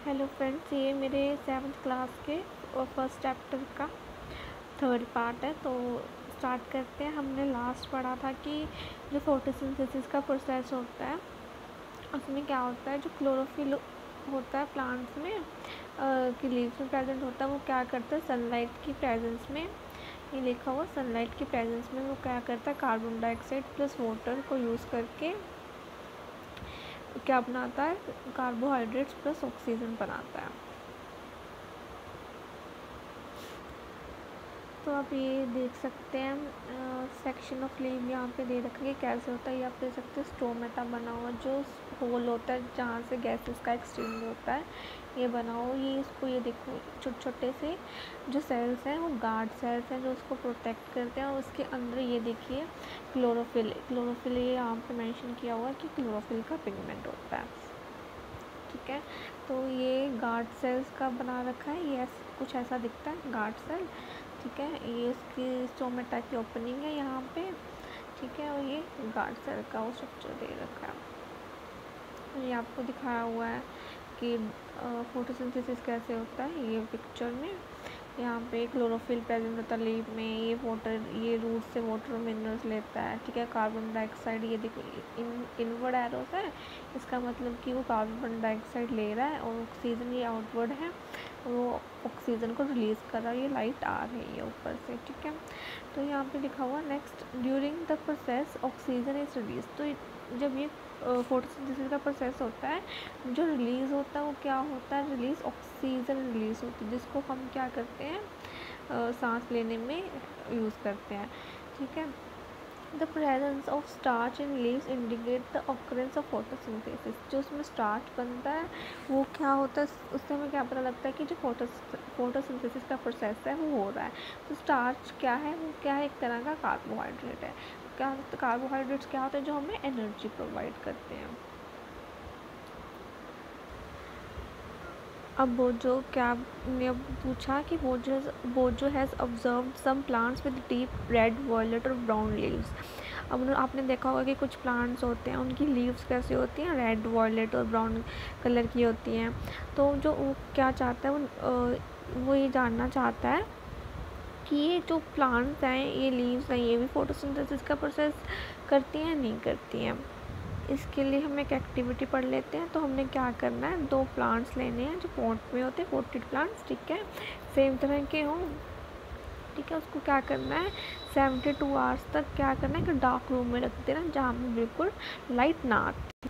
Hello friends, ये मेरे 7th class के फर्स्ट चैप्टर का थर्ड पार्ट है। तो स्टार्ट करते हैं। हमने लास्ट पढ़ा था कि जो फोटोसिंथेसिस का प्रोसेस होता है उसमें क्या होता है, जो क्लोरोफिल होता है प्लांट्स में कि लीव्स में प्रेजेंट होता है, वो क्या करता है सनलाइट की प्रेजेंस में, ये लिखा हुआ सनलाइट की प्रेजेंस में वो क्या करता है कार्बन डाइऑक्साइड प्लस वाटर को यूज़ करके क्या बनाता है, कार्बोहाइड्रेट्स प्लस ऑक्सीजन बनाता है। तो आप ये देख सकते हैं सेक्शन ऑफ लीव यहाँ पे दे रखा है कैसे होता है। ये आप देख सकते हैं स्टोमेटा बना हुआ, जो होल होता है जहाँ से गैसेस का एक्सचेंज होता है, ये बना हुआ। ये इसको ये देखो छोटे छोटे से जो सेल्स हैं वो गार्ड सेल्स हैं जो उसको प्रोटेक्ट करते हैं। और उसके अंदर ये देखिए क्लोरोफिल ये यहाँ पे मेंशन किया हुआ है कि क्लोरोफिल का पिगमेंट होता है। ठीक है, तो ये गार्ड सेल्स का बना रखा है, ये कुछ ऐसा दिखता है गार्ड सेल। ठीक है, ये इसकी स्टोमेटा की ओपनिंग है यहाँ पे। ठीक है, और ये गार्ड सेल का वो स्ट्रक्चर दे रखा है। ये आपको दिखाया हुआ है कि फोटोसिंथेसिस कैसे होता है। ये पिक्चर में यहाँ पे क्लोरोफिल प्रेजेंट होता है लीफ में, ये रूट से वाटर मिनरल्स लेता है। ठीक है, कार्बन डाइऑक्साइड ये देखो इनवर्ड एरोस है, इसका मतलब कि वो कार्बन डाइऑक्साइड ले रहा है, और ऑक्सीजन ये आउटवर्ड है, वो ऑक्सीजन को रिलीज़ कर रहा है। ये लाइट आ रही है ऊपर से। ठीक है, तो यहाँ पे लिखा हुआ next during the process oxygen is release. तो जब ये फोटोसिंथेसिस का प्रोसेस होता है, जो रिलीज़ होता है वो क्या होता है, रिलीज़ ऑक्सीजन रिलीज़ होती है, जिसको हम क्या करते हैं सांस लेने में यूज़ करते हैं। ठीक है, the presence of starch in leaves indicate the occurrence of photosynthesis. जो उसमें स्टार्च बनता है वो क्या होता है, उससे हमें क्या पता लगता है कि जो फोटोसिंथेसिस का प्रोसेस है वो हो रहा है। तो स्टार्च क्या है, वो क्या है, एक तरह का कार्बोहाइड्रेट है। क्या कार्बोहाइड्रेट्स क्या होते हैं, जो हमें एनर्जी प्रोवाइड करते हैं। अब ने पूछा कि Boojho has observed some plants with deep red, violet और ब्राउन लीव्स। अब आपने देखा होगा कि कुछ प्लांट्स होते हैं उनकी लीव्स कैसी होती हैं, रेड, वायलेट और ब्राउन कलर की होती हैं। तो जो वो क्या चाहता है, वो ये जानना चाहता है कि ये जो प्लांट्स हैं, ये लीव्स हैं, ये भी फोटोसिंथेसिस का प्रोसेस करती हैं नहीं करती हैं। इसके लिए हम एक एक्टिविटी पढ़ लेते हैं। तो हमने क्या करना है, 2 प्लांट्स लेने हैं जो पॉट में होते हैं, पोटेड प्लांट्स। ठीक है, सेम तरह के हों। ठीक है, उसको क्या करना है 72 आवर्स तक क्या करना है कि डार्क रूम में रख देना, जहाँ में बिल्कुल लाइट ना आती।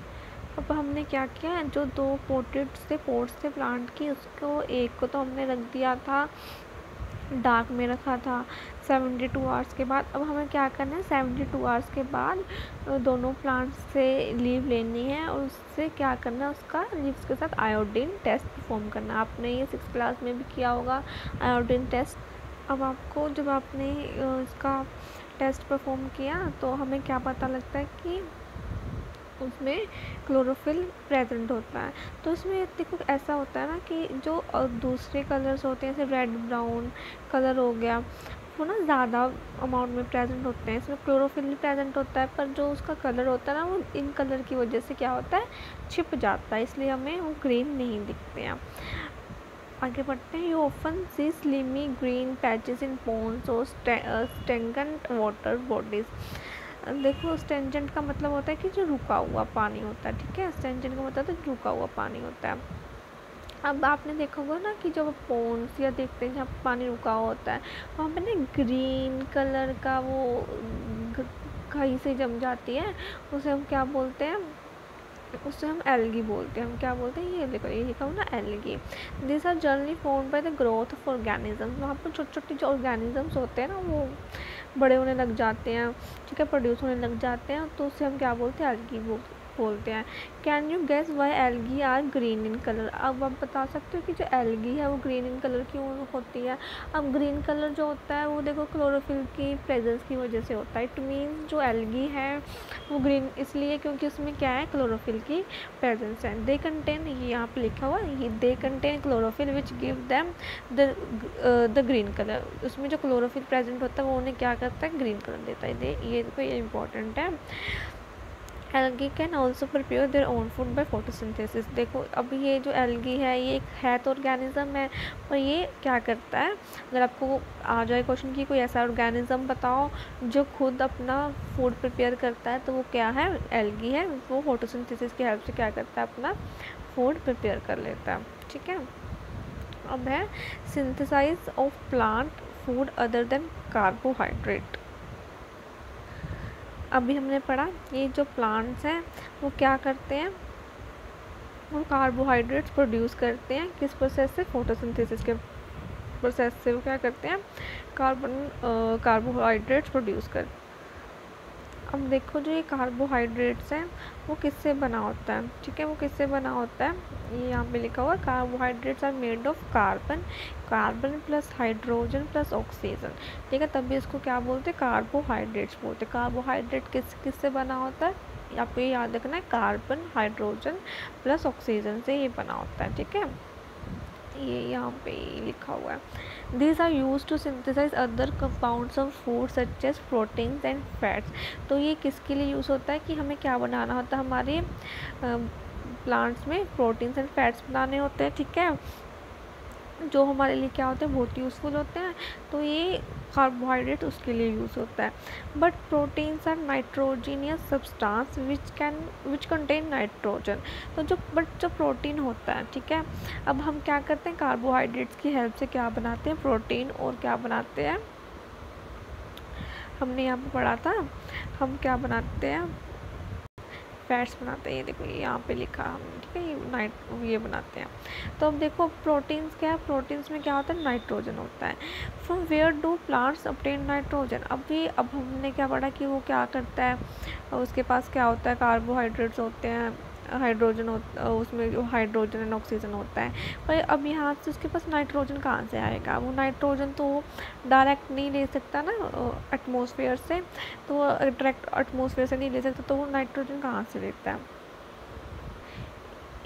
अब हमने क्या किया, जो 2 पोट्स थे प्लांट की, उसको एक को तो हमने रख दिया था डार्क में रखा था 72 आवर्स के बाद। अब हमें क्या करना है 72 आवर्स के बाद दोनों प्लांट्स से लीव लेनी है, और उससे क्या करना है, उसका लीव्स के साथ आयोडीन टेस्ट परफॉर्म करना। आपने ये 6th क्लास में भी किया होगा आयोडीन टेस्ट। अब आपको जब आपने इसका टेस्ट परफॉर्म किया तो हमें क्या पता लगता है कि उसमें क्लोरोफिल प्रेजेंट होता है। तो इसमें देखो ऐसा होता है ना कि जो दूसरे कलर्स होते हैं, जैसे रेड ब्राउन कलर हो गया, वो ना ज़्यादा अमाउंट में प्रेजेंट होते हैं। इसमें क्लोरोफिल भी प्रेजेंट होता है, पर जो उसका कलर होता है ना, वो इन कलर की वजह से क्या होता है, छिप जाता है, इसलिए हमें वो ग्रीन नहीं दिखते हैं। आगे बढ़ते हैं। You often see slimy green patches in ponds और स्टेगनेंट वाटर बॉडीज। देखो स्टेंजेंट का मतलब होता है कि जो रुका हुआ पानी होता है। ठीक है, स्टेंजेंट का मतलब है रुका हुआ पानी होता है। अब आपने देखा होगा ना कि जब पोन्स या देखते हैं जहाँ पानी रुका हुआ होता है, वहाँ पे ना ग्रीन कलर का वो घाई से जम जाती है, उसे हम क्या बोलते हैं, उससे हम एल्गी बोलते हैं। हम क्या बोलते हैं, ये देखो ये लिखा हुआ ना algae. This are generally formed by the growth of organisms. वहाँ पर छोटे छोटे जो ऑर्गेनिजम्स होते हैं ना, वो बड़े होने लग जाते हैं। ठीक है, प्रोड्यूस होने लग जाते हैं, तो उससे हम क्या बोलते हैं, एल्गी बोलते हैं। Can you guess why algae are green in colour. अब आप बता सकते हो कि जो एल्गी है वो ग्रीन इन कलर क्यों होती है। अब ग्रीन कलर जो होता है वो देखो क्लोरोफिल की प्रेजेंस की वजह से होता है। इट मीन्स जो एल्गी है वो ग्रीन इसलिए क्योंकि उसमें क्या है, क्लोरोफिल की प्रेजेंस है। दे कंटेन, ये यहाँ पे लिखा हुआ है, ये they contain chlorophyll which give them the green colour. उसमें जो क्लोरोफिल प्रेजेंट होता है वो उन्हें क्या करता है, ग्रीन कलर देता है। ये देखो ये इंपॉर्टेंट है। Algae can also prepare their own food by photosynthesis. देखो अभी ये जो एल्गी है ये एक है तो ऑर्गेनिज्म है, और ये क्या करता है, अगर आपको आ जाए क्वेश्चन कि कोई ऐसा ऑर्गेनिज्म बताओ जो खुद अपना फूड प्रिपेयर करता है, तो वो क्या है, एल्गी है। वो फोटोसिंथेसिस की हेल्प से क्या करता है, अपना फूड प्रिपेयर कर लेता है। ठीक है, अब है synthesize of plant food other than carbohydrate. अभी हमने पढ़ा ये जो प्लांट्स हैं वो क्या करते हैं, वो कार्बोहाइड्रेट्स प्रोड्यूस करते हैं। किस प्रोसेस से, फोटोसिंथेसिस के प्रोसेस से वो क्या करते हैं, कार्बोहाइड्रेट्स प्रोड्यूस करते हैं। अब देखो जो ये कार्बोहाइड्रेट्स हैं वो किससे बना होता है, ठीक है, वो किससे बना होता है, ये यहाँ पे लिखा हुआ carbohydrates are made of carbon plus hydrogen plus oxygen. ठीक है, तभी इसको क्या बोलते हैं, कार्बोहाइड्रेट्स बोलते हैं। कार्बोहाइड्रेट किससे बना होता है, आपको ये याद रखना है, कार्बन हाइड्रोजन प्लस ऑक्सीजन से ये बना होता है। ठीक है, ये यहाँ पे लिखा हुआ है। These are used to synthesize other compounds of food such as proteins and fats। तो ये किसके लिए यूज़ होता है कि हमें क्या बनाना होता है, हमारे प्लांट्स में प्रोटीन्स एंड फैट्स बनाने होते हैं। ठीक है, जो हमारे लिए क्या होते हैं, बहुत यूज़फुल होते हैं। तो ये कार्बोहाइड्रेट उसके लिए यूज़ होता है। But proteins are nitrogenous substance which contain nitrogen. तो जो प्रोटीन होता है, ठीक है, अब हम क्या करते हैं, कार्बोहाइड्रेट्स की हेल्प से क्या बनाते हैं, प्रोटीन, और क्या बनाते हैं, हमने यहाँ पे पढ़ा था, हम क्या बनाते हैं, फैट्स बनाते हैं। ये देखो ये यहाँ पे लिखा हम, ठीक है, ये बनाते हैं। तो अब देखो प्रोटीन्स क्या है, प्रोटीन्स में क्या होता है, नाइट्रोजन होता है। From where do plants obtain nitrogen. अब हमने क्या पढ़ा कि वो क्या करता है, उसके पास क्या होता है, कार्बोहाइड्रेट्स होते हैं, हाइड्रोजन उसमें जो हाइड्रोजन एंड ऑक्सीजन होता है। पर अब यहाँ से उसके पास नाइट्रोजन कहाँ से आएगा, वो नाइट्रोजन तो डायरेक्ट नहीं ले सकता ना एटमॉस्फेयर से, तो वो डायरेक्ट एटमॉस्फेयर से नहीं ले सकता, तो वो नाइट्रोजन कहाँ से लेता है,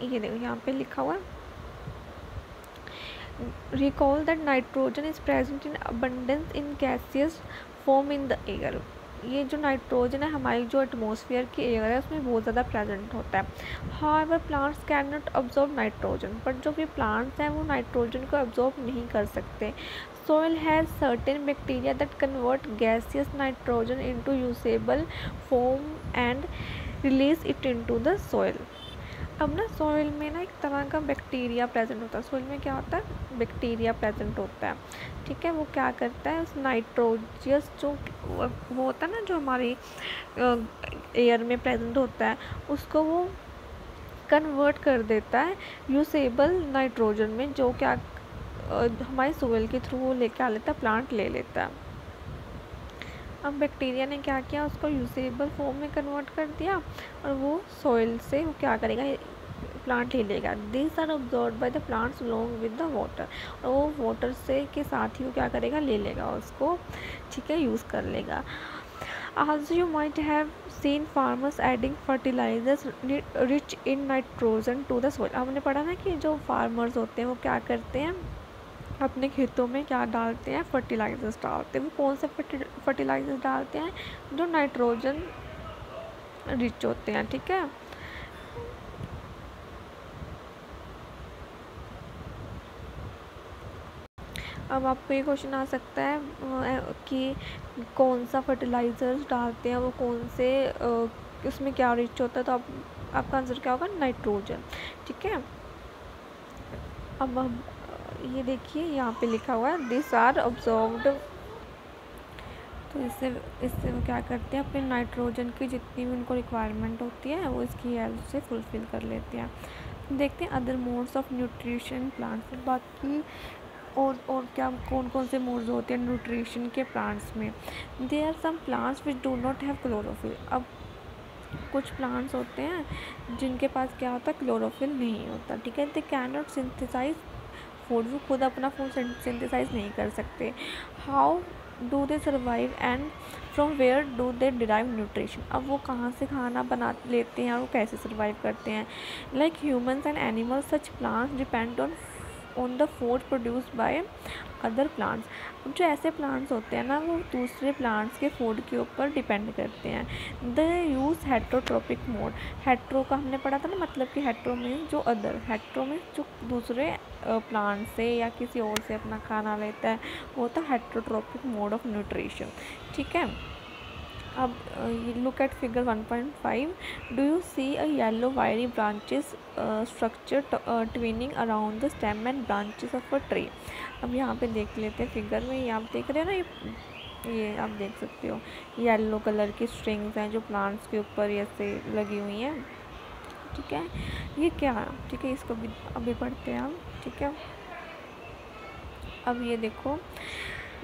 ये देखो यहाँ पे लिखा हुआ है, recall that nitrogen is present in abundance in gaseous form in the air. ये जो नाइट्रोजन है हमारी जो एटमॉस्फेयर की एयर है उसमें बहुत ज़्यादा प्रेजेंट होता है। However plants can not absorb nitrogen, but जो भी प्लांट्स हैं वो नाइट्रोजन को अब्जॉर्ब नहीं कर सकते। Soil has certain bacteria that convert gaseous nitrogen into usable form and release it into the soil. अब ना सॉइल में ना एक तरह का बैक्टीरिया प्रेजेंट होता है, सॉइल में क्या होता है, बैक्टीरिया प्रेजेंट होता है। ठीक है, वो क्या करता है, उस नाइट्रोजियस जो वो होता है ना, जो हमारी एयर में प्रेजेंट होता है, उसको वो कन्वर्ट कर देता है यूसेबल नाइट्रोजन में, जो क्या हमारे सॉइल के थ्रू वो लेके आ लेता है, प्लांट ले लेता है। अब बैक्टीरिया ने क्या किया, उसको यूजेबल फॉर्म में कन्वर्ट कर दिया, और वो सॉइल से वो क्या करेगा, प्लांट ले लेगा। This are absorb by the plants along with the water. और वो वाटर से के साथ ही वो क्या करेगा, ले लेगा उसको, ठीक है, यूज़ कर लेगा। As you might have seen farmers adding fertilizers rich in nitrogen to the soil। हमने पढ़ा ना कि जो फार्मर्स होते हैं वो क्या करते हैं, अपने खेतों में क्या डालते हैं, फर्टिलाइज़र्स डालते हैं। वो कौन से फर्टिलाइज़र्स डालते हैं, जो नाइट्रोजन रिच होते हैं। ठीक है, अब आपको ये क्वेश्चन आ सकता है कि कौन सा फर्टिलाइज़र्स डालते हैं, वो कौन से उसमें क्या रिच होता है, तो आपका आंसर क्या होगा, नाइट्रोजन। ठीक है, अब हम ये देखिए यहाँ पे लिखा हुआ है दिस आर ऑब्जॉर्व्ड। तो इससे वो क्या करते हैं, अपने नाइट्रोजन की जितनी भी उनको रिक्वायरमेंट होती है वो इसकी हेल्प से फुलफ़िल कर लेते हैं। देखते हैं other modes of nutrition plants. बाकी और क्या कौन कौन से मोड्स होते हैं न्यूट्रिशन के प्लांट्स में। There are some plants which do not have chlorophyll. अब कुछ प्लांट्स होते हैं जिनके पास क्या होता है, क्लोरोफिल नहीं होता। ठीक है, they can not synthesize food, वो खुद अपना फूड सिंथेसाइज नहीं कर सकते। How do they survive and from where do they derive nutrition. अब वो कहाँ से खाना बना लेते हैं और वो कैसे सर्वाइव करते हैं। Like humans and animals such plants depend on the food produced by other plants. अब जो ऐसे प्लांट्स होते हैं ना वो दूसरे प्लांट्स के फूड के ऊपर डिपेंड करते हैं। The use heterotrophic mode, hetero का हमने पढ़ा था ना, मतलब कि हेट्रो में जो अदर, हेट्रो में जो दूसरे प्लांट से या किसी और से अपना खाना लेता है वो होता है हेट्रोट्रोपिक मोड ऑफ न्यूट्रिशन। ठीक है, अब look at figure 1.5, do you see a yellow wiry branches structure twining around the stem and branches of a tree. अब यहाँ पे देख लेते हैं फिगर में, ये आप देख रहे हो ना, ये आप देख सकते हो येलो कलर की स्ट्रिंग्स हैं जो प्लांट्स के ऊपर ऐसे लगी हुई हैं। ठीक है, ये क्या है? ठीक है, इसको भी अभी पढ़ते हैं हम। ठीक है, अब ये देखो,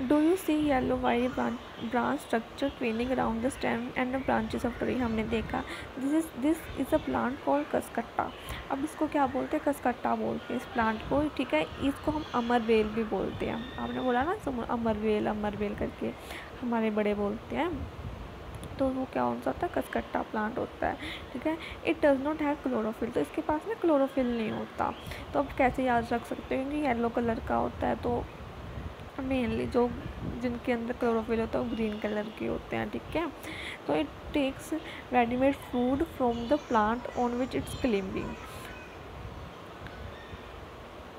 डू यू सी येलो वायरी branch structure training around the stem and the branches of tree. हमने देखा this is a plant called कसकट्टा। अब इसको क्या बोलते हैं? कसकट्टा बोलते हैं इस प्लांट को। ठीक है, इसको हम अमरवेल भी बोलते हैं। आपने बोला ना अमरवेल अमरवेल करके हमारे बड़े बोलते हैं, तो वो क्या हो सकता है? कसकट्टा प्लांट होता है। ठीक है, it does not have chlorophyll, तो इसके पास ना क्लोरोफिल नहीं होता। तो अब कैसे याद रख सकते हैं? क्योंकि येलो कलर का होता है, तो मेनली जो जिनके अंदर क्लोरोफिल होता है वो ग्रीन कलर के होते हैं। ठीक है, तो it takes readymade food from the plant on which it's climbing.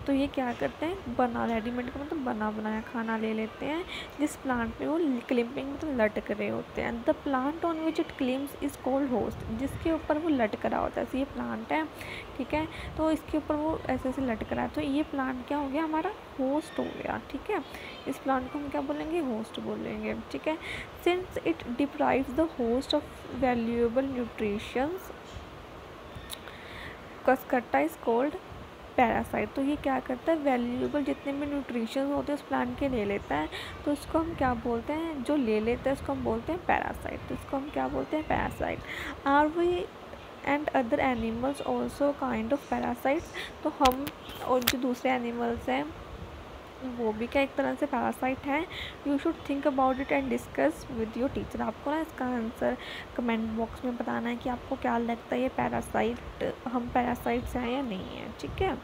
तो ये क्या करते हैं? बना, रेडीमेड का मतलब बना बनाया खाना ले लेते हैं जिस प्लांट पे वो क्लिम्पिंग मतलब लटक रहे होते हैं। The plant on which it claims is called host, जिसके ऊपर वो लटक रहा होता है। ऐसे ये प्लांट है, ठीक है, तो इसके ऊपर वो ऐसे ऐसे लटक रहा है, तो ये प्लांट क्या हो गया? हमारा होस्ट हो गया। ठीक है, इस प्लांट को हम क्या बोलेंगे? होस्ट बोलेंगे। ठीक है, since it deprives the host of valuable nutritions, कसकट्टा is called parasite. तो ये क्या करता है? वैल्यूएबल जितने भी न्यूट्रिशन होते हैं उस प्लांट के ले लेता है, तो इसको हम क्या बोलते हैं? जो ले लेता है उसको हम बोलते हैं पैरासाइट। तो इसको हम क्या बोलते हैं? Parasite. Are we and other animals also kind of parasites. तो हम और जो दूसरे एनिमल्स हैं वो भी क्या एक तरह से पैरासाइट है। You should think about it and discuss with your teacher. आपको ना इसका आंसर कमेंट बॉक्स में बताना है कि आपको क्या लगता है ये पैरासाइट, हम पैरासाइट्स हैं या नहीं है। ठीक है,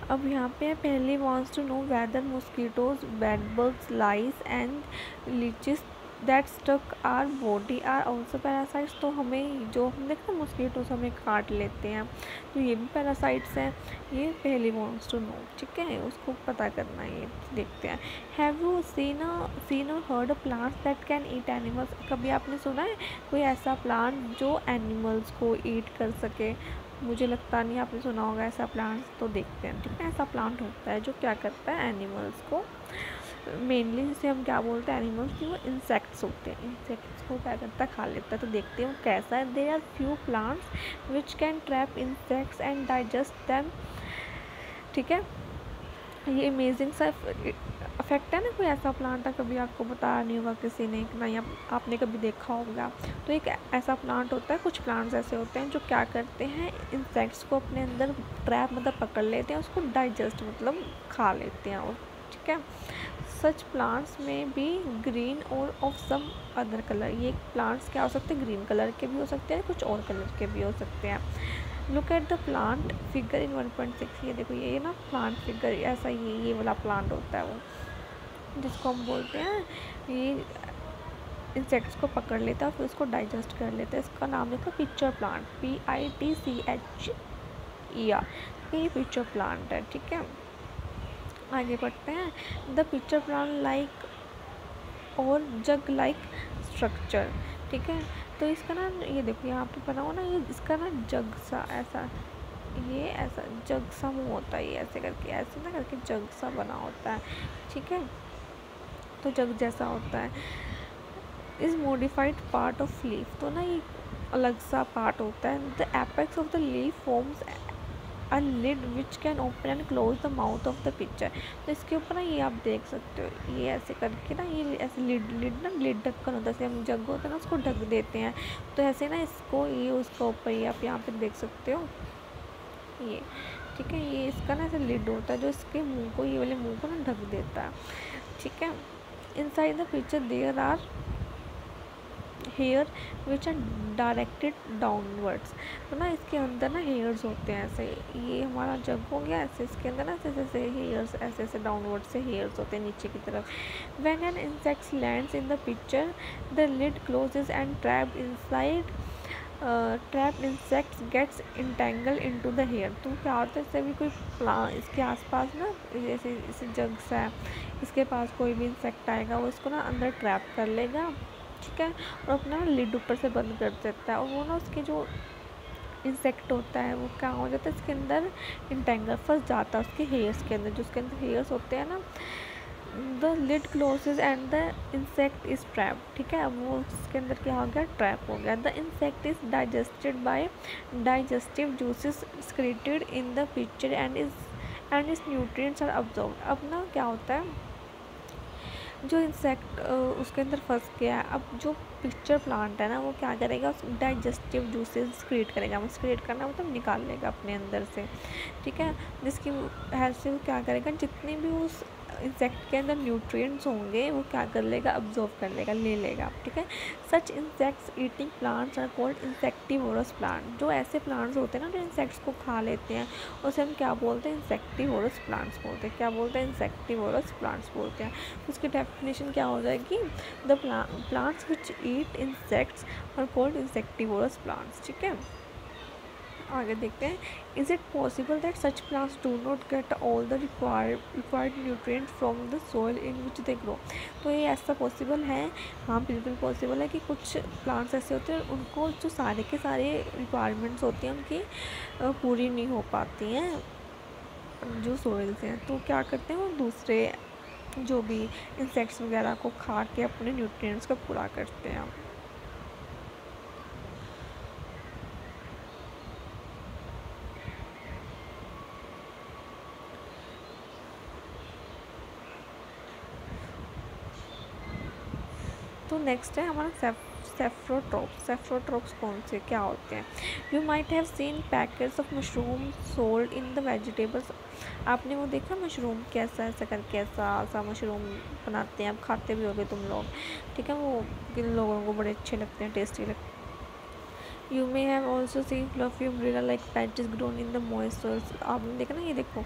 अब यहाँ पे पहले wants to know whether mosquitoes, bedbugs, lice and leeches that stuck our body are also parasites. तो हमें जो हम देखते हैं मॉस्किटोज हमें काट लेते हैं, तो ये भी पैरासाइट्स हैं। ये पहले वांट्स टू नो, ठीक है, उसको पता करना है। ये देखते हैं, हैव यू सीन और heard plants that can eat animals. कभी आपने सुना है कोई ऐसा प्लांट जो एनिमल्स को ईट कर सके? मुझे लगता नहीं आपने सुना होगा ऐसा प्लांट। तो देखते हैं, ठीक है, ऐसा प्लांट होता है जो क्या करता है? एनिमल्स को मेनली, जिसे हम क्या बोलते हैं? एनिमल्स की वो इंसेक्ट्स होते हैं, इंसेक्ट्स को क्या करता है? खा लेता है। तो देखते हैं वो कैसा है। There are few plants which can trap insects and digest them. ठीक है, ये अमेजिंग सा इफेक्ट है ना। कोई ऐसा प्लांट है, कभी आपको बताया नहीं होगा किसी ने, नहीं आपने कभी देखा होगा। तो एक ऐसा प्लांट होता है, कुछ प्लांट्स ऐसे होते हैं जो क्या करते हैं? इंसेक्ट्स को अपने अंदर ट्रैप मतलब पकड़ लेते हैं, उसको डाइजेस्ट मतलब खा लेते हैं। और ठीक है, सच प्लांट्स में भी ग्रीन और ऑफ सम अदर कलर। ये प्लांट्स क्या हो सकते हैं? ग्रीन कलर के भी हो सकते हैं, कुछ और कलर के भी हो सकते हैं। Look at the plant figure in 1.6। ये देखो, ये ना प्लांट फिगर ऐसा ये वाला प्लांट होता है वो, जिसको हम बोलते हैं ये इंसेक्ट्स को पकड़ लेता है फिर उसको डाइजेस्ट कर लेता है। इसका नाम है पिक्चर प्लांट, PITCHER। ये पिक्चर प्लांट है। ठीक है, आगे बढ़ते हैं। द पिक्चर प्लांट लाइक और जग लाइक स्ट्रक्चर। ठीक है, तो इसका ना ये देखो यहाँ पे बना हो ना, ये इसका ना जग सा ऐसा, ये ऐसा जग सा मुँह होता है, ये ऐसे करके ऐसे ना करके जग सा बना होता है। ठीक है, तो जग जैसा होता है। Is modified part of leaf. तो ना ये अलग सा पार्ट होता है। The apex of the leaf forms a lid which can open and close the mouth of the pitcher. तो इसके ऊपर ना ये आप देख सकते हो, ये ऐसे करके ना ये ऐसे लिड ढक्कन होता है, जैसे हम जग होता है ना उसको ढक देते हैं, तो ऐसे ना इसको ये उसका ऊपर ये आप यहाँ पे देख सकते हो ये। ठीक है, ये इसका ना ऐसे लिड होता है जो इसके मुंह को, ये वाले मुंह को ना ढक देता है। ठीक है, inside the pitcher there are hair which are directed downwards. तो ना इसके अंदर ना हेयर्स होते हैं ऐसे, ये हमारा जग हो गया ऐसे, इसके अंदर ना ऐसे ऐसे हेयर्स, ऐसे ऐसे डाउनवर्ड से हेयर्स होते हैं नीचे की तरफ। When an insect lands in the pitcher the lid closes and trapped inside trapped insects gets entangle into the hair. तो क्या होता है, इससे भी कोई प्लांट इसके आसपास ना, जैसे इसे जग सा है, इसके पास कोई भी इंसेक्ट आएगा वो इसको ना अंदर ट्रैप कर लेगा, ठीक है, और अपना लिड ऊपर से बंद कर देता है, और वो ना उसके जो इंसेक्ट होता है वो क्या हो जाता है, इसके अंदर इंटेंगल फंस जाता है उसके हेयर्स के अंदर, जो उसके अंदर हेयर्स होते हैं ना। The lid closes and the insect is trap, ठीक है, अब वो उसके अंदर क्या हो गया, ट्रैप हो गया। The insect is digested by digestive juices secreted in the pitcher and is nutrients are absorbed. अब ना क्या होता है, जो इंसेक्ट उसके अंदर फंस गया है, अब जो पिक्चर प्लांट है ना वो क्या करेगा, उस डाइजेस्टिव जूसेस क्रिएट करेगा, मतलब क्रिएट करना मतलब निकाल लेगा अपने अंदर से, ठीक है, जिसकी हेल्प से वो क्या करेगा, जितने भी उस इंसेक्ट के अंदर न्यूट्रिएंट्स होंगे वो क्या कर लेगा, अब्जॉर्व कर लेगा, ले लेगा, ठीक है। Such insects eating plants are called insectivorous plant. जो ऐसे प्लांट्स होते हैं ना जो इंसेक्ट्स को खा लेते हैं उसे हम क्या बोलते हैं, इंसेक्टिवोरस प्लांट्स बोलते हैं। क्या बोलते हैं, इंसेक्टिवोरस प्लांट्स बोलते हैं। उसकी डेफिनेशन क्या हो जाएगी, the plants which eat insects are called insectivorous plants, ठीक है। आगे देखते हैं, is it possible that such plants do not get all the required nutrient from the soil in which they grow. तो ये ऐसा पॉसिबल है, हाँ बिल्कुल पॉसिबल है कि कुछ प्लांट्स ऐसे होते हैं उनको जो सारे के सारे रिक्वायरमेंट्स होती हैं उनकी पूरी नहीं हो पाती हैं जो सॉइल से हैं, तो क्या करते हैं वो दूसरे जो भी इंसेक्ट्स वगैरह को खा के अपने न्यूट्रिएंट्स को पूरा करते हैं। तो नेक्स्ट है हमारा सेफ्रोट्रोप्स। सेफ्रोट्रोप्स कौन से क्या होते हैं, you might have seen packets of mushroom sold in the vegetables. आपने वो देखा मशरूम कैसा ऐसा करके ऐसा सा मशरूम बनाते हैं, आप खाते भी होगे तुम लोग, ठीक है, वो किन लोगों को बड़े अच्छे लगते हैं, टेस्टी लगते हैं। You may have also seen fluffy umbrella like patches grown in the moist soils. आपने देखा ना, ये देखो,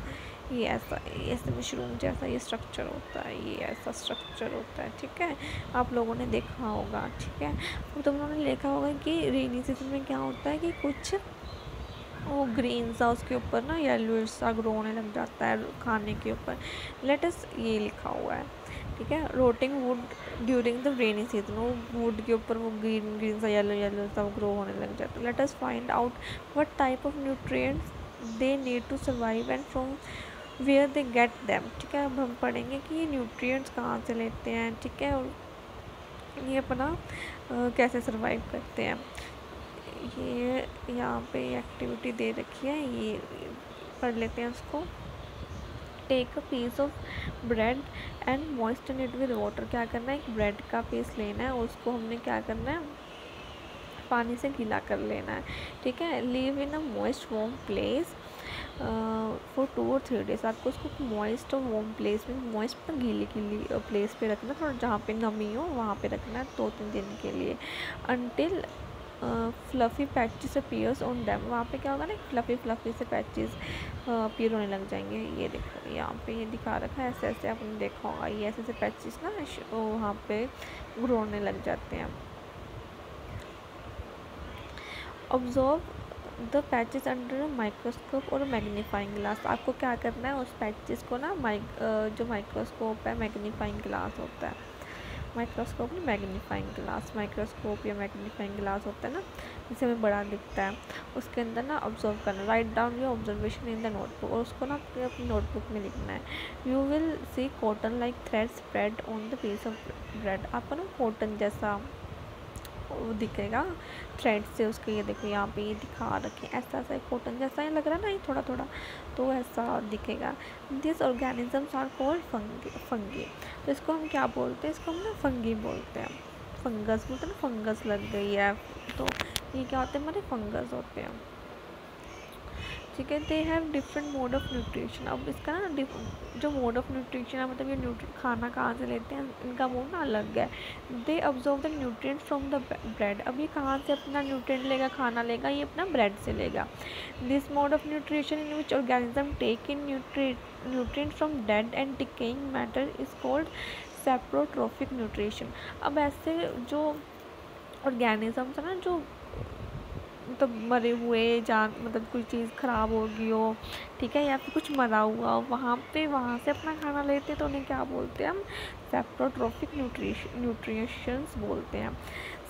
ये ऐसा ऐसे मशरूम जैसा ये स्ट्रक्चर होता है, ये ऐसा स्ट्रक्चर होता है, ठीक है, आप लोगों ने देखा होगा, ठीक है। अब तुम लोगों ने देखा होगा कि रेनी सीजन में क्या होता है कि कुछ वो ग्रीन सा उसके ऊपर ना येलो सा ग्रो होने लग जाता है खाने के ऊपर। लेटस ये लिखा हुआ है, ठीक है, rotting wood during the rainy season, वो वुड के ऊपर वो ग्रीन ग्रीन सा येलो सा ग्रो होने लग जाता है। Let us find out what type of nutrients they need to survive and from where they get them, ठीक है। अब हम पढ़ेंगे कि ये न्यूट्रिएंट्स कहाँ से लेते हैं, ठीक है, और ये अपना कैसे सर्वाइव करते हैं। ये यहाँ पे एक्टिविटी दे रखी है, ये पढ़ लेते हैं उसको। Take a piece of bread and moisten it with water. क्या करना है, एक ब्रेड का पीस लेना है, उसको हमने क्या करना है, पानी से गीला कर लेना है, ठीक है। Leave in a moist warm place for 2 और 3 डेज। आपको उसको मॉइस्ट और वार्म प्लेस में, मॉइस्ट पर गीली प्लेस पे रखना, थोड़ा जहाँ पे नमी हो वहाँ पे रखना है 2-3 दिन के लिए। Until fluffy patches appears on them. वहाँ पे क्या होगा ना, फ्लफ़ी से पैचेस अपीयर होने लग जाएंगे। ये देखो यहाँ पे ये दिखा रखा है, ऐसे ऐसे आपने देखा होगा, ये ऐसे ऐसे पैचेस ना वहाँ पे ग्रो होने लग जाते हैं। Observe the patches under microscope और मैग्नीफाइंग ग्लास। आपको क्या करना है, उस पैचेस को ना जो माइक्रोस्कोप है, मैग्नीफाइंग ग्लास होता है, माइक्रोस्कोप नहीं मैग्नीफाइंग ग्लास, माइक्रोस्कोप या मैग्नीफाइंग ग्लास होता है ना, जिससे हमें बड़ा दिखता है, उसके अंदर ना ऑब्जर्व करना। Write down your observation in the notebook, और उसको ना अपनी नोटबुक में लिखना है। You will see cotton like thread spread on the piece of bread. आपको ना कॉटन जैसा वो दिखेगा थ्रेड से उसके, ये देखो यहाँ पे ये दिखा रखे, ऐसा ऐसा कॉटन जैसा ही लग रहा है ना, ये थोड़ा थोड़ा, तो ऐसा दिखेगा। This organisms are called fungi. तो इसको हम क्या बोलते हैं, इसको हम ना फंगी बोलते हैं, फंगस बोलते हैं ना, फंगस लग गई है, तो ये क्या होते हैं, हमारे फंगस होते हैं। ठीक है। They have different mode of nutrition. अब इसका ना जो मोड ऑफ न्यूट्रिशन है, मतलब ये खाना कहाँ से लेते हैं, इनका मोड ना अलग है। They absorb the nutrient from the bread. अब ये कहाँ से अपना न्यूट्रिएंट लेगा, खाना लेगा, ये अपना ब्रेड से लेगा। This mode of nutrition in which organism take in nutrient from dead and decaying matter is called saprotrophic nutrition. अब ऐसे जो ऑर्गेनिजम्स है ना, जो मतलब मरे हुए जान, मतलब कोई चीज़ ख़राब हो गई हो, ठीक है, या फिर कुछ मरा हुआ हो, वहाँ से अपना खाना लेते हैं, तो उन्हें क्या बोलते हैं हम, सेप्रोट्रोफिक न्यूट्रिशंस बोलते हैं।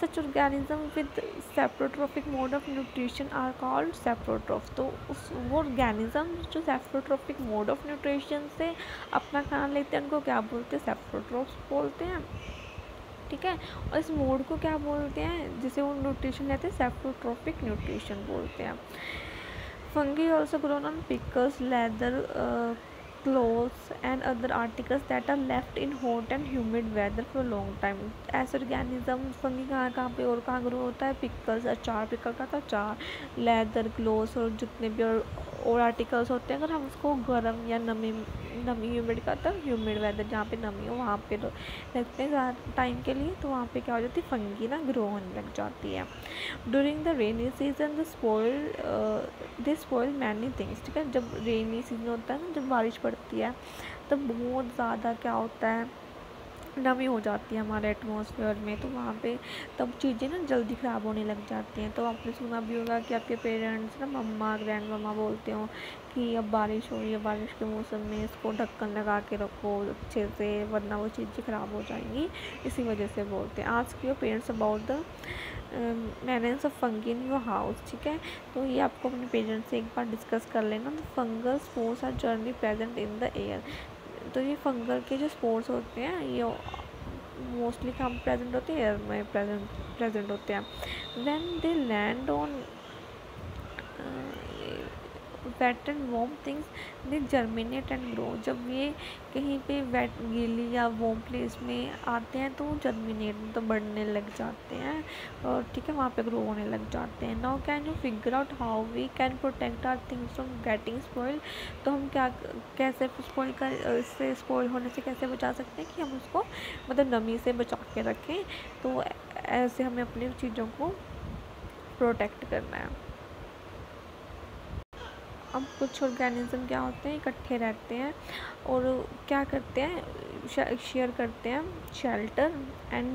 Such organism with saprotrophic mode of nutrition are called saprotroph. तो वो ऑर्गेनिज्म जो सेप्रोट्रोफिक मोड ऑफ न्यूट्रिशन से अपना खाना लेते हैं, उनको क्या बोलते हैं, सेप्रोट्रोफ्स बोलते हैं, ठीक है। और इस मोड को क्या बोलते हैं, जिसे वो न्यूट्रिशन लेते हैं, सेप्रोट्रोफिक न्यूट्रिशन बोलते हैं। Fungi also grown on pickles, leather, clothes and other articles that are left in hot and humid weather for a long time। ऐसे ऑर्गेनिज्म फंगी कहाँ पे और कहाँ ग्रो होता है, पिकल्स, अचार, पिकल का अचार, लेदर, क्लोथ्स और जितने भी और आर्टिकल्स होते हैं, अगर हम उसको गर्म या नमी ह्यूमिड का, तब ह्यूमिड वेदर जहाँ पे नमी हो वहाँ पे रखते हैं ज़्यादा टाइम के लिए, तो वहाँ पे क्या हो जाती है, फंगी ना ग्रो होने लग जाती है। During the rainy season they spoil many things, ठीक है। जब रेनी सीजन होता है ना, जब बारिश पड़ती है, तब बहुत ज़्यादा क्या होता है, नमी हो जाती है हमारे एटमॉस्फेयर में, तो वहाँ पे तब चीज़ें ना जल्दी ख़राब होने लग जाती हैं। तो आपने सुना भी होगा कि आपके पेरेंट्स ना, मम्मा, ग्रैंड मम्मा बोलते हो कि अब बारिश हो रही है, बारिश के मौसम में इसको ढक्कन लगा के रखो अच्छे से, वरना वो चीज़ें ख़राब हो जाएंगी, इसी वजह से बोलते हैं। Ask your parents about the menace of fungi in your house, ठीक है। तो ये आपको अपने पेरेंट्स से एक बार डिस्कस कर लेना। The fungal spores are generally present in the air. तो ये फंगल के जो स्पोर्स होते हैं, ये मोस्टली कहाँ प्रेजेंट होते हैं, एयर में प्रेजेंट होते हैं। When they land on wet and warm things they germinate and grow. जब ये कहीं पे वेट, गीली या वॉर्म प्लेस में आते हैं, तो जर्मिनेट तो बढ़ने लग जाते हैं, और ठीक है, वहाँ पे ग्रो होने लग जाते हैं। Now can you figure out how we can protect our things from getting spoil. तो हम कैसे इससे स्पॉइल होने से कैसे बचा सकते हैं, कि हम उसको मतलब नमी से बचा के रखें। तो ऐसे हमें अपनी चीज़ों को प्रोटेक्ट करना है। अब कुछ ऑर्गेनिज्म क्या होते हैं, इकट्ठे रहते हैं और क्या करते हैं, शेयर करते हैं शेल्टर एंड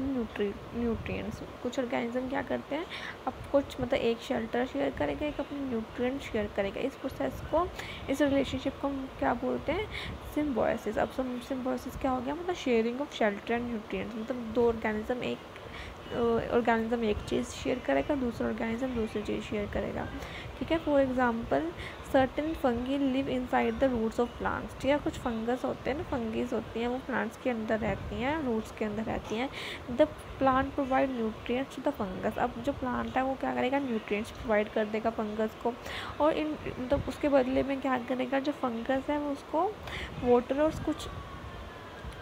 न्यूट्रिएंट्स। कुछ ऑर्गेनिज्म क्या करते हैं, अब कुछ मतलब एक शेल्टर शेयर करेगा, एक अपने न्यूट्रिएंट शेयर करेगा। इस प्रोसेस को, इस रिलेशनशिप को हम क्या बोलते हैं, सिम्बायोसिस। अब सिम्बायोसिस क्या हो गया, मतलब sharing of shelter and nutrients. मतलब दो ऑर्गेनिज्म एक चीज़ शेयर करेगा, दूसरा ऑर्गेनिज्म दूसरी चीज़ शेयर करेगा, ठीक है। For example certain fungi live inside the roots of plants, ठीक है। कुछ फंगस होते हैं ना, फंगीज होती हैं, वो प्लांट्स के अंदर रहती हैं, रूट्स के अंदर रहती हैं। The plant provide nutrients to the fungus. अब जो प्लांट है वो क्या करेगा, न्यूट्रिएंट्स प्रोवाइड कर देगा फंगस को, और मतलब उसके बदले में क्या करेगा, जो फंगस है वो उसको वाटर और कुछ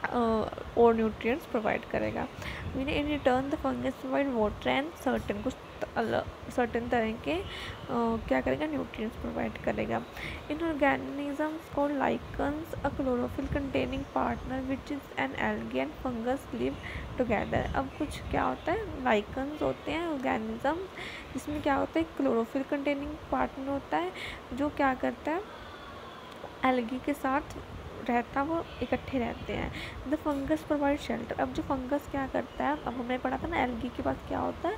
और न्यूट्रिएंट्स प्रोवाइड करेगा। In return the fungus provide water and certain तरह के क्या करेगा, न्यूट्रिएंट्स प्रोवाइड करेगा। In organisms called lichens a chlorophyll containing partner which is an algae and fungus live together. अब कुछ क्या होता है, लाइकन्स होते हैं ऑर्गेनिज्म, जिसमें क्या होता है, क्लोरोफिल कंटेनिंग पार्टनर होता है, जो क्या करता है, एल्गी के साथ रहता है, वो इकट्ठे रहते हैं। The fungus provide shelter. अब जो फंगस क्या करता है, अब हमने पढ़ा था ना, एल्गी के पास क्या होता है,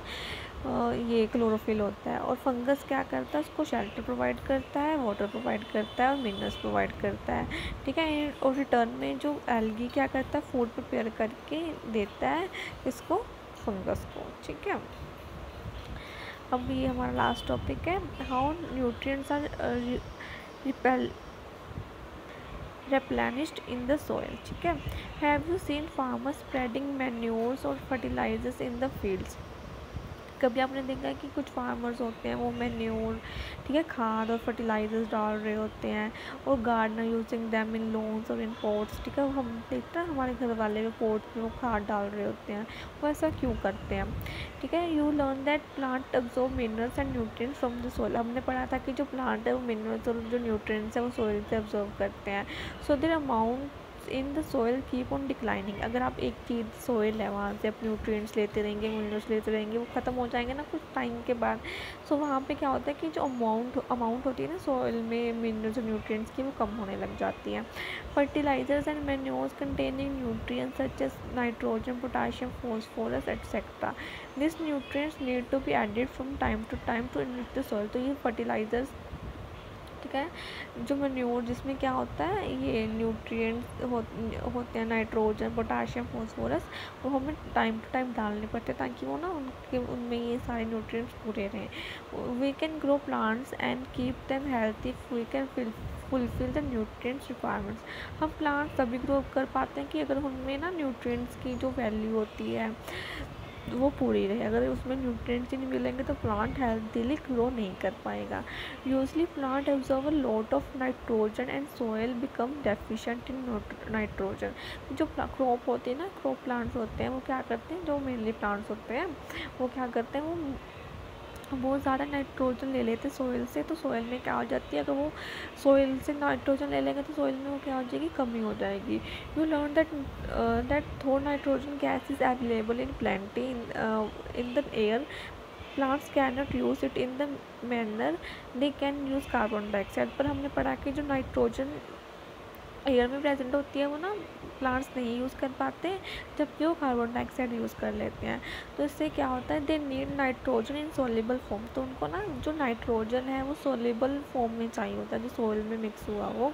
ये क्लोरोफिल होता है, और फंगस क्या करता है, उसको शेल्टर प्रोवाइड करता है, वाटर प्रोवाइड करता है और मिनरल्स प्रोवाइड करता है, ठीक है। और रिटर्न में जो एल्गी क्या करता है, फूड प्रिपेयर करके देता है इसको, फंगस को, ठीक है। अब ये हमारा लास्ट टॉपिक है, how nutrients are replenished in the soil, ठीक है। Have you seen farmers spreading manures or fertilizers in the fields? कभी आपने देखा है कि कुछ फार्मर्स होते हैं वो मैन्योर, ठीक है, खाद और फर्टिलाइजर्स डाल रहे होते हैं, और gardener using them in lawns और इन पॉट्स, ठीक है, हम देखते हैं हमारे घर वाले भी पॉट में वो खाद डाल रहे होते हैं, वो ऐसा क्यों करते हैं, ठीक है। You learn that plant absorb minerals and nutrients from the soil, हमने पढ़ा था कि जो प्लांट है वो मिनरल्स और जो न्यूट्रिएंट्स है वो सोइल से अब्जॉर्ब करते हैं। So their amount in the soil keep on declining, अगर आप एक चीज़ सोइल है वहाँ से अपने न्यूट्रिएंट्स लेते रहेंगे, मिनरल्स लेते रहेंगे, वो ख़त्म हो जाएंगे ना कुछ टाइम के बाद। सो वहाँ पे क्या होता है कि जो अमाउंट होती है ना सोइल में मिनरल्स और न्यूट्रिएंट्स की, वो कम होने लग जाती है। Fertilizers and manures containing nutrients such as nitrogen, potassium, phosphorus etcetera, this nutrients need to be added from time to enrich the soil. तो ये फर्टिलाइजर्स, ठीक है, जो मैन्योर जिसमें क्या होता है ये न्यूट्रिएंट्स होते हैं, नाइट्रोजन, पोटाशियम, फॉस्फोरस, वो हमें टाइम टू टाइम डालने पड़ते हैं ताकि वो ना उनमें ये सारे न्यूट्रिएंट्स पूरे रहें। We can grow plants and keep them healthy, we can fulfil the nutrients requirements. हम प्लांट्स तभी ग्रो कर पाते हैं कि अगर उनमें ना न्यूट्रिएंट्स की जो वैल्यू होती है वो पूरी रहे। अगर उसमें न्यूट्रिएंट्स ही नहीं मिलेंगे तो प्लांट हेल्थीली ग्रो नहीं कर पाएगा। Usually plant absorb a lot of nitrogen and soil become deficient in nitrogen. जो क्रॉप होती है ना, क्रॉप प्लांट्स होते हैं वो क्या करते हैं, जो मेनली प्लांट्स होते हैं वो क्या करते हैं, वो बहुत ज़्यादा नाइट्रोजन ले लेते हैं सोइल से, तो सोइल में क्या हो जाती है, अगर वो सोइल से नाइट्रोजन ले लेंगे तो सोइल में वो क्या हो जाएगी, कमी हो जाएगी। यू लर्न दैट थो nitrogen gas is available in plenty in the air, plants can not use it in the manner they can use carbon dioxide. पर हमने पढ़ा कि जो नाइट्रोजन एयर में प्रेजेंट होती है वो ना प्लांट्स नहीं यूज़ कर पाते, जबकि वो कार्बन डाइऑक्साइड यूज़ कर लेते हैं। तो इससे क्या होता है, they need nitrogen in soluble form, तो उनको ना जो नाइट्रोजन है वो सोल्यूबल फॉर्म में चाहिए होता है, जो सोइल में मिक्स हुआ हो।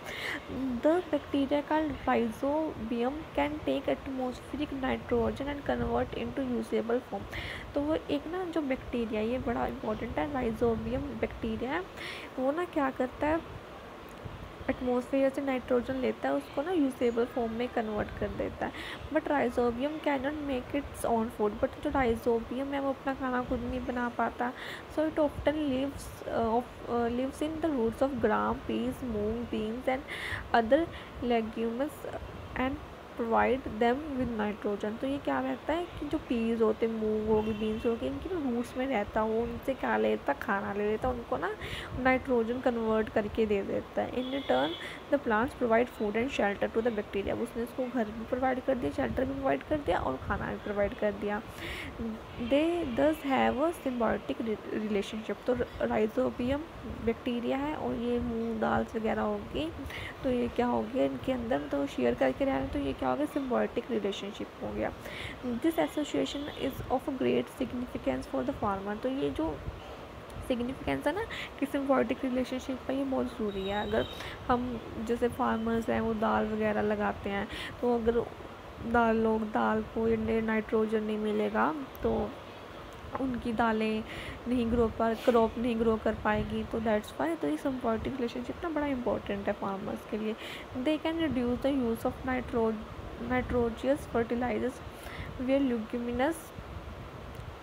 द बैक्टीरिया का rhizobium can take atmospheric nitrogen and convert into usable form. तो वो एक ना जो बैक्टीरिया, ये बड़ा इंपॉर्टेंट है, राइजोबियम बैक्टीरिया है, वो ना क्या करता है, एटमॉस्फेयर से नाइट्रोजन लेता है, उसको ना यूजेबल फॉर्म में कन्वर्ट कर देता है। But rhizobium can not make its own food, but जो राइजोबियम है वो अपना खाना खुद नहीं बना पाता। So it often lives in the roots of gram, peas, मूंग, beans and other legumes and provide them with nitrogen. तो ये क्या रहता है कि जो पीस होते हैं, मूंग होगी, बीन्स होगी, इनकी ना रूट्स में रहता है, वो उनसे क्या लेता, खाना ले लेता, उनको ना नाइट्रोजन कन्वर्ट करके दे देता है। In return the plants provide food and shelter to the bacteria, उसने उसको घर भी प्रोवाइड कर दिया, शेल्टर भी प्रोवाइड कर दिया और खाना भी प्रोवाइड कर दिया। दे दस हैव अ सिम्बायोटिक रिलेशनशिप। तो राइजोबियम बैक्टीरिया है और ये मूंग दाल वगैरह होगी, तो ये क्या हो गया इनके अंदर, तो शेयर करके रह रहे हैं, तो ये क्या हो गया, सिम्बायोटिक रिलेशनशिप हो गया। This association is of great significance for the farmer. तो ये जो सिग्निफिकेंस है ना कि सिम्बायोटिक रिलेशनशिप का, ये बहुत ज़रूरी है। अगर हम जैसे फार्मर्स हैं वो दाल वगैरह लगाते हैं, तो अगर दाल को नाइट्रोजन नहीं मिलेगा तो उनकी दालें नहीं क्रॉप नहीं ग्रो कर पाएगी। तो दैट्स वाई तो ये सिम्बायोटिक रिलेशनशिप ना बड़ा इंपॉर्टेंट है फार्मर्स के लिए। They can reduce the use of nitrogenous fertilisers where leguminous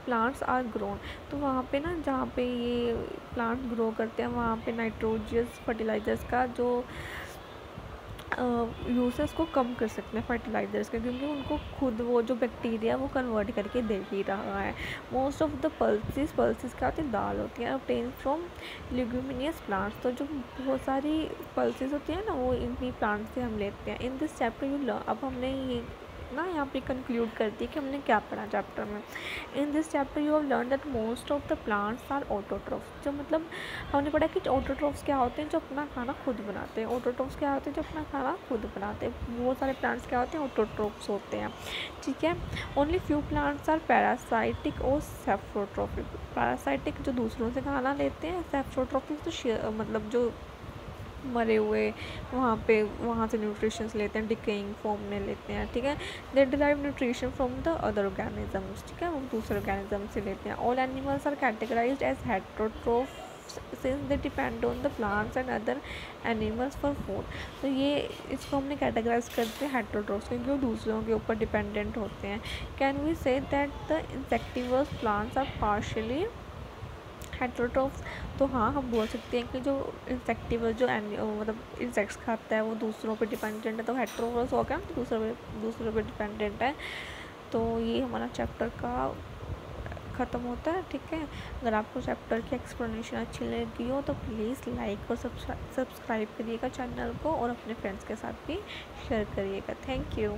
plants are grown. तो वहाँ पे ना जहाँ पे ये प्लांट ग्रो करते हैं वहाँ पे नाइट्रोजियस फर्टिलाइजर्स का जो यूसेस को कम कर सकते हैं फर्टिलाइजर्स के, क्योंकि उनको खुद वो जो बैक्टीरिया वो कन्वर्ट करके दे ही रहा है। मोस्ट ऑफ द पल्सेस क्या होती है, दाल होती है, ऑब्टेन फ्रॉम लेग्यूमिनियस प्लांट्स। तो जो बहुत सारी पल्सेस होती हैं ना वो इन्हीं प्लांट से हम लेते हैं। इन दिस चैप्टर यू लर्न, अब हमने ये ना यहाँ पे कंक्लूड कर दी कि हमने क्या पढ़ा चैप्टर में। In this chapter you have learn that most of the plants are autotrophs. जो मतलब हमने पढ़ा कि ऑटोट्रॉफ्स क्या होते हैं, जो अपना खाना खुद बनाते हैं। ऑटोट्रॉफ्स क्या होते हैं, जो अपना खाना खुद बनाते हैं। बहुत सारे प्लांट्स क्या होते हैं, ऑटोट्रॉफ्स होते हैं, ठीक है। Only few plants are parasitic और सेफ्रोट्रॉफिक। पैरासाइटिक जो दूसरों से खाना लेते हैं, सेफ्रोट्रॉफिक तो मतलब जो मरे हुए वहाँ से न्यूट्रिशंस लेते हैं, डिकेइंग फॉर्म में लेते हैं, ठीक है। They derive nutrition from the other organisms, ठीक है, वो दूसरे ऑर्गेनिज्म से लेते हैं। All animals are categorised as heterotrophs heterotrophs since they depend on the plants and other animals for food. तो ये इसको हमने कैटेगराइज करते हैं हेटेरोट्रॉफ्स, क्योंकि वो दूसरों के ऊपर डिपेंडेंट होते हैं। Can we say that the insectivorous plants are partially heterotrophs? तो हाँ, हम बोल सकते हैं कि जो इंसेक्टिवल जो मतलब इंसेक्ट्स खाता है वो दूसरों पे डिपेंडेंट है, तो हेटेरोट्रॉफ्स हो गया, दूसरों पे डिपेंडेंट है। तो ये हमारा चैप्टर का ख़त्म होता है। ठीक है, अगर आपको चैप्टर की एक्सप्लेनेशन अच्छी लगी हो तो प्लीज़ लाइक और सब्सक्राइब करिएगा चैनल को, और अपने फ्रेंड्स के साथ भी शेयर करिएगा। Thank you.